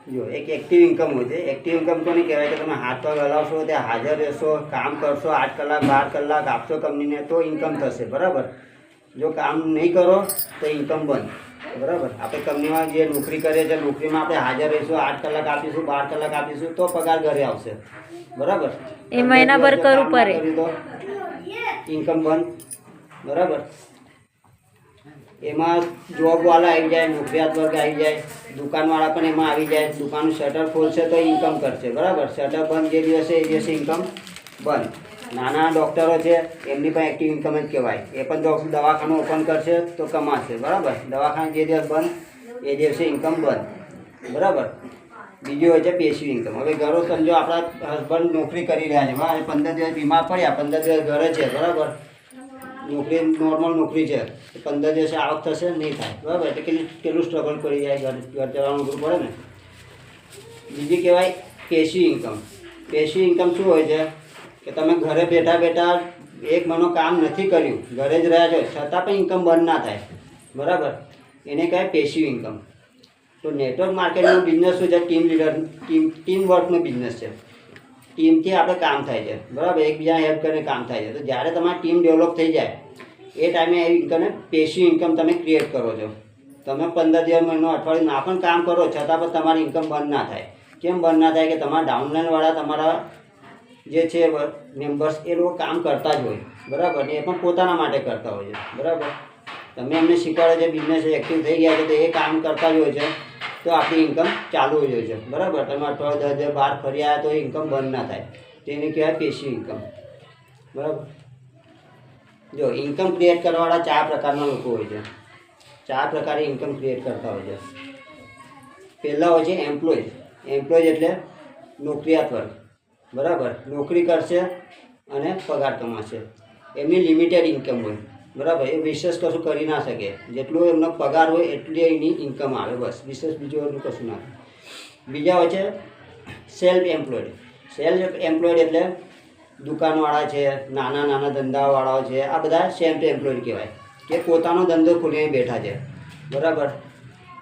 જો એક active income હોય છે. એક્ટિવ ઇન્કમ કોને કહેવાય કે તમે હાથ પગ હલાવશો, ત્યાં હાજર રહેશો, કામ કરશો, 8 કલાક 12 કલાક આપશો કંપનીને તો ઇન્કમ થશે, બરાબર. જો કામ નહીં કરો તો ઇન્કમ બંધ, બરાબર. આપણે કંપનીમાં જે નોકરી કરીએ છીએ, નોકરીમાં આપણે હાજર રહીશું, 8 કલાક આપીશું, 12 કલાક આપીશું તો પગાર ઘરે આવશે, બરાબર. એ મહિનાભર કરવું પડે તો ઇન્કમ બંધ, બરાબર. એમાં જોબવાળા આવી જાય, નોકરિયાત વર્ગ આવી જાય, દુકાનવાળા પણ એમાં આવી જાય. દુકાનનું શટર ખોલશે તો ઇન્કમ કરશે, બરાબર. શટર બંધ જે દિવસે એ દિવસે ઇન્કમ બંધ. નાના ડૉક્ટરો છે એમની પણ એક્ટિવ ઇન્કમ જ કહેવાય. એ પણ દવાખાનું ઓપન કરશે તો કમાશે, બરાબર. દવાખાનું જે દિવસ બંધ એ દિવસે ઇન્કમ બંધ, બરાબર. બીજું હોય છે પેસિવ ઇન્કમ. હવે ઘરો સમજો આપણા હસબન્ડ નોકરી કરી રહ્યા છે, બરાબર. 15 દિવસ બીમાર પડ્યા, 15 દિવસ ઘરે છે, બરાબર. નોકરી નોર્મલ નોકરી છે, 15 દિવસે આવક થશે નહીં થાય, બરાબર. એટલે કેટલું સ્ટ્રગલ કરી જાય, ઘર ચલાવવાનું અઘરું પડે ને. બીજી કહેવાય પેસિવ ઇન્કમ. પેસિવ ઇન્કમ શું હોય છે કે તમે ઘરે બેઠા બેઠા 1 મહિનો કામ નથી કર્યું, ઘરે જ રહ્યા છો, છતાં પણ ઇન્કમ બંધ ના થાય, બરાબર. એને કહેવાય પેસિવ ઇન્કમ. તો નેટવર્ક માર્કેટિંગનો બિઝનેસ શું છે? ટીમ વર્કનો બિઝનેસ છે. ટીમથી આપણે કામ થાય છે, બરાબર. એકબીજાને હેલ્પ કરીને કામ થાય છે. તો જ્યારે તમારી ટીમ ડેવલપ થઈ જાય એ ટાઈમે એ ઇન્કમને પેસિવ ઇન્કમ તમે ક્રિએટ કરો છો. તમે 15 દિવસ, મહિનો, અઠવાડિયું ના પણ કામ કરો છતાં પણ તમારી ઇન્કમ બંધ ના થાય. કેમ બંધ ના થાય? કે તમારા ડાઉનલાઇનવાળા તમારા જે છે મેમ્બર્સ એ લોકો કામ કરતા જ હોય, બરાબર. એ પણ પોતાના માટે કરતા હોય છે, બરાબર. તમે એમને શીખવાડો છે, બિઝનેસ એક્ટિવ થઈ ગયા છે તો એ કામ કરતા જ હોય છે, તો આપણી ઇન્કમ ચાલુ જ હોય છે, બરાબર. તમે અઠવાડિયે 10 દિવસ બહાર ફરી આવ્યા તો ઇન્કમ બંધ ના થાય. તેને કહેવાય પેસિવ ઇન્કમ, બરાબર. જો ઇન્કમ ક્રિએટ કરવાવાળા 4 પ્રકારના લોકો હોય છે. 4 પ્રકારે ઇન્કમ ક્રિએટ કરતા હોય છે. પહેલાં હોય છે એમ્પ્લોય. એમ્પ્લોય એટલે નોકરિયાત વર્ગ, બરાબર. નોકરી કરશે અને પગાર કમાશે. એમની લિમિટેડ ઇન્કમ હોય, બરાબર. એ વિશેષ કશું કરી ના શકે. જેટલો એમનો પગાર હોય એટલી એની ઇન્કમ આવે, બસ. વિશેષ બીજું એનું કશું ના થાય. બીજા હોય છે સેલ્ફ એમ્પ્લોયડ. સેલ્ફ એમ્પ્લોયડ એટલે દુકાનવાળા છે, નાના નાના ધંધાવાળાઓ છે, આ બધા સેલ્ફ એમ્પ્લોયડ કહેવાય કે પોતાનો ધંધો ખોલીને બેઠા છે, બરાબર.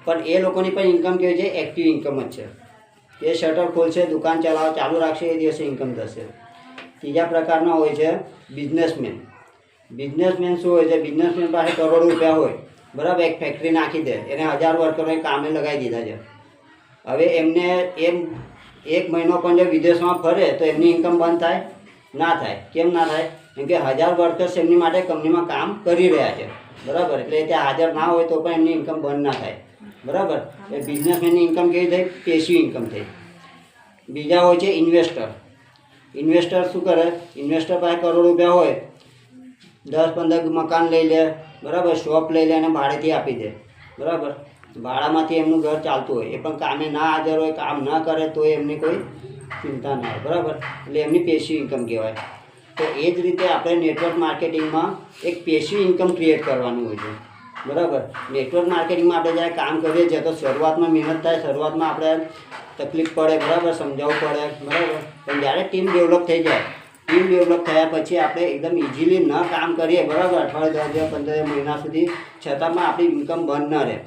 પણ એ લોકોની પણ ઇન્કમ કેવી છે? એક્ટિવ ઇન્કમ જ છે. એ શટર ખોલશે, દુકાન ચાલુ રાખશે, એ દિવસે ઇન્કમ થશે. ત્રીજા પ્રકારના હોય છે બિઝનેસમેન. બિઝનેસમેન શું હોય છે? બિઝનેસમેન પાસે કરોડો રૂપિયા હોય, બરાબર. એક ફેક્ટરી નાખી દે, એને 1000 વર્કરોને કામે લગાવી દીધા છે. હવે એમને 1 મહિનો પણ જો વિદેશમાં ફરે તો એમની ઇન્કમ બંધ થાય? ના થાય. કેમ ના થાય? કેમ કે 1000 વર્કર્સ એમની માટે કંપનીમાં કામ કરી રહ્યા છે, બરાબર. એટલે ત્યાં હાજર ના હોય તો પણ એમની ઇન્કમ બંધ ના થાય, બરાબર. એ બિઝનેસમેનની ઇન્કમ કેવી થઈ? પેસિવ ઇન્કમ થઈ. બીજા હોય છે ઇન્વેસ્ટર. ઇન્વેસ્ટર શું કરે? ઇન્વેસ્ટર પાસે કરોડો રૂપિયા હોય, 10-15 મકાન લઈ લે, બરાબર. શોપ લઈ લે અને ભાડેથી આપી દે, બરાબર. ભાડામાંથી એમનું ઘર ચાલતું હોય. એ પણ કામે ના હાજર હોય, કામ ના કરે તો એમની કોઈ ચિંતા ના હોય, બરાબર. એટલે એમની પેસિવ ઇન્કમ કહેવાય. તો એ જ રીતે આપણે નેટવર્ક માર્કેટિંગમાં એક પેસિવ ઇન્કમ ક્રિએટ કરવાનું હોય છે, બરાબર. નેટવર્ક માર્કેટિંગમાં આપણે જ્યારે કામ કરીએ છીએ તો શરૂઆતમાં મહેનત થાય, શરૂઆતમાં આપણે તકલીફ પડે, બરાબર. સમજાવવું પડે, બરાબર. પણ જ્યારે ટીમ ડેવલપ થઈ જાય, ટીમ ડેવલપ થયા પછી આપણે એકદમ ઇઝીલી ન કામ કરીએ, બરાબર. અઠવાડિયે 10 દિવસ 15 મહિના સુધી, છતાં પણ આપણી ઇન્કમ બંધ ન રહે.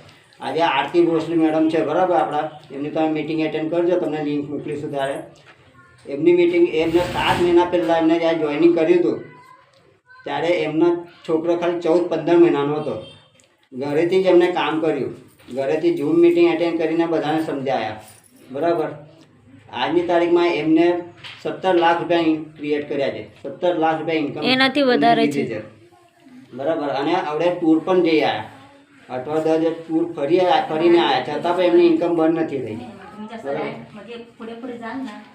આજે આરતી ભોસલે મેડમ છે, બરાબર. આપણા એમની તમે મિટિંગ એટેન્ડ કરજો, તમને લિંક મોકલીશું ત્યારે. એમની મિટિંગ એમને 7 મહિના પહેલાં એમને જ્યારે જોઈનિંગ કર્યું હતું ત્યારે એમનો છોકરો ખાલી 14-15 મહિનાનો હતો. ઘરેથી જ એમને કામ કર્યું, ઘરેથી ઝૂમ મિટિંગ એટેન્ડ કરીને બધાને સમજાયા, બરાબર. આજની તારીખમાં એમને 17 લાખ રૂપિયા ક્રિએટ કર્યા છે. 17 લાખ રૂપિયા ઇન્કમ એનાથી વધારે છે, બરાબર. અને આપણે ટૂર પણ જઈ આવ્યા, અઠવાડિયે 10 દિવસ ટૂર ફરીને આવ્યા, છતાં પણ એમની ઇન્કમ બંધ નથી થઈ.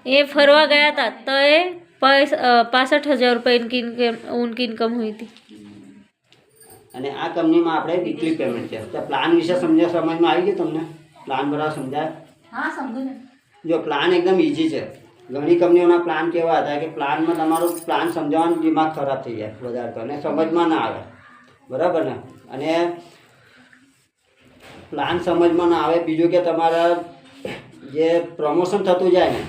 ये फरवा गया था तो ये 65,000 रुपये उनकी इनकम हुई थी. અને આ કંપનીમાં આપણે વીકલી પેમેન્ટ છે. તો પ્લાન વિશે સમજમાં આવી ગયું તમને? પ્લાન બરાબર સમજાય? હા, સમજુ ને. જો પ્લાન એકદમ ઇઝી છે. ઘણી કંપનીઓના પ્લાન કેવા હતા કે પ્લાનમાં તમારું પ્લાન સમજાવવાનું દિમાગ ખરાબ થઈ જાય વધારે તો, અને સમજમાં ના આવે, બરાબર ને. અને પ્લાન સમજમાં ના આવે. બીજું કે તમારા જે પ્રમોશન થતું જાય ને,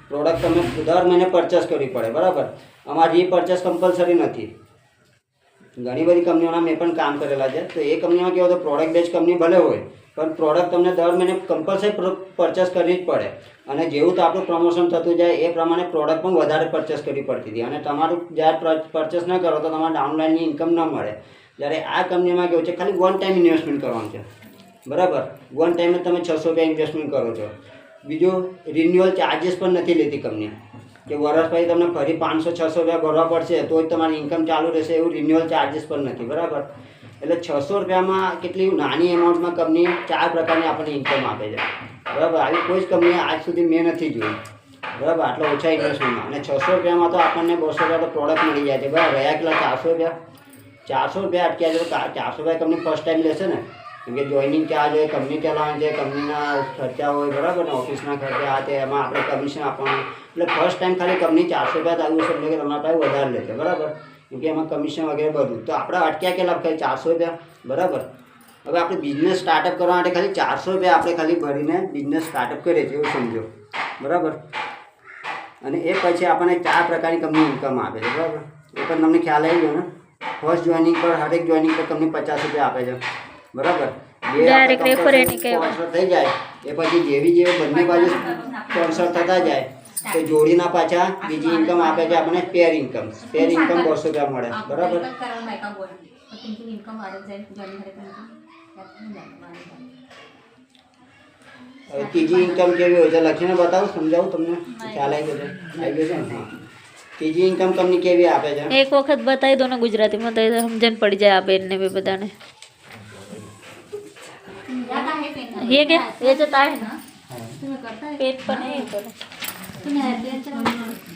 પ્રોડક્ટ તમે દર મહિને પરચેસ કરવી પડે, બરાબર. આમાં રીપરચેસ કમ્પલસરી નથી. ઘણી બધી કંપનીઓના મેં પણ કામ કરેલા છે. તો એ કંપનીમાં કેવું હતું, પ્રોડક્ટ બેઝ કંપની ભલે હોય પણ પ્રોડક્ટ તમને દર મહિને કમ્પલસરી પરચેસ કરવી જ પડે અને જેવું તો આપણું પ્રમોશન થતું જાય એ પ્રમાણે પ્રોડક્ટ પણ વધારે પરચેસ કરવી પડતી હતી અને તમારું જ્યારે પરચેસ ન કરો તો તમારે ડાઉનલાઇનની ઇન્કમ ન મળે. જ્યારે આ કંપનીમાં કેવું છે ખાલી વન ટાઈમ ઇન્વેસ્ટમેન્ટ કરવાનું છે, બરાબર. વન ટાઈમે તમે 600 રૂપિયા ઇન્વેસ્ટમેન્ટ કરો છો. બીજું રિન્યુઅલ ચાર્જિસ પણ નથી લેતી કંપની કે વર્ષ પછી તમને ફરી 500-600 રૂપિયા ભરવા પડશે તો જ તમારી ઇન્કમ ચાલુ રહેશે, એવું રિન્યુઅલ ચાર્જિસ પણ નથી, બરાબર. એટલે 600 રૂપિયામાં કેટલી નાની એમાઉન્ટમાં કંપની 4 પ્રકારની આપણને ઇન્કમ આપે છે, બરાબર. આવી કોઈ જ કંપની આજ સુધી મેં નથી જોઈ, બરાબર, આટલા ઓછા ઇન્વેસ્ટમેન્ટમાં. અને 600 રૂપિયામાં તો આપણને 200 રૂપિયા તો પ્રોડક્ટ મળી જાય છે, બરાબર. રહ્યા કેટલા 400 રૂપિયા 400 રૂપિયા અટક્યા છે તો 400 રૂપિયા કંપની ફર્સ્ટ ટાઈમ લેશે ને, કેમ કે જોઈનિંગ ચાર્જ હોય, કંપની ચલાવવાની છે, કંપનીના ખર્ચા હોય, બરાબર ને, ઓફિસના ખર્ચા આ તે એમાં આપણે કમિશન આપવાનું. એટલે ફર્સ્ટ ટાઈમ ખાલી કંપની 400 રૂપિયા આવ્યું સમજો કે તમારા પાસે વધારે લેશે, બરાબર, કેમ કે એમાં કમિશન વગેરે બધું. તો આપણે અટક્યા કેટલા ખાલી 400 રૂપિયા, બરાબર. હવે આપણે બિઝનેસ સ્ટાર્ટઅપ કરવા માટે ખાલી 400 રૂપિયા આપણે ખાલી ભરીને બિઝનેસ સ્ટાર્ટઅપ કરીએ છીએ એવું સમજો, બરાબર. અને એ પછી આપણને 4 પ્રકારની કંપની ઇન્કમ આપે છે, બરાબર. એ પણ તમને ખ્યાલ આવી ગયો ને. ફર્સ્ટ જોઈનિંગ પર હરેક જોઈનિંગ પર કંપની 50 રૂપિયા આપે છે, બરાબર. Direct refer એની કહેવાય. સ્પોન્સર થઈ જાય એ પછી જેવી બંને બાજુ સ્પોન્સર થતા જાય તો જોડીના પાછા બીજી ઇન્કમ આપે છે આપણને પેર ઇન્કમ. પેર ઇન્કમ 200 રૂપિયા મળે, બરાબર. હવે ત્રીજી ઇન્કમ કેવી હોય છે લખીને બતાવું, સમજાવું તમને, ખ્યાલ આવી ગયો છે? આવી ગયો છે ને? હા. ત્રીજી ઇન્કમ કંપની કેવી આપે છે? એક વખત બતાવી દો ને ગુજરાતીમાં તો સમજણ પડી જાય આ બેનને બી બધાને. ये क्या ये जो तार है ना पेट पर नहीं है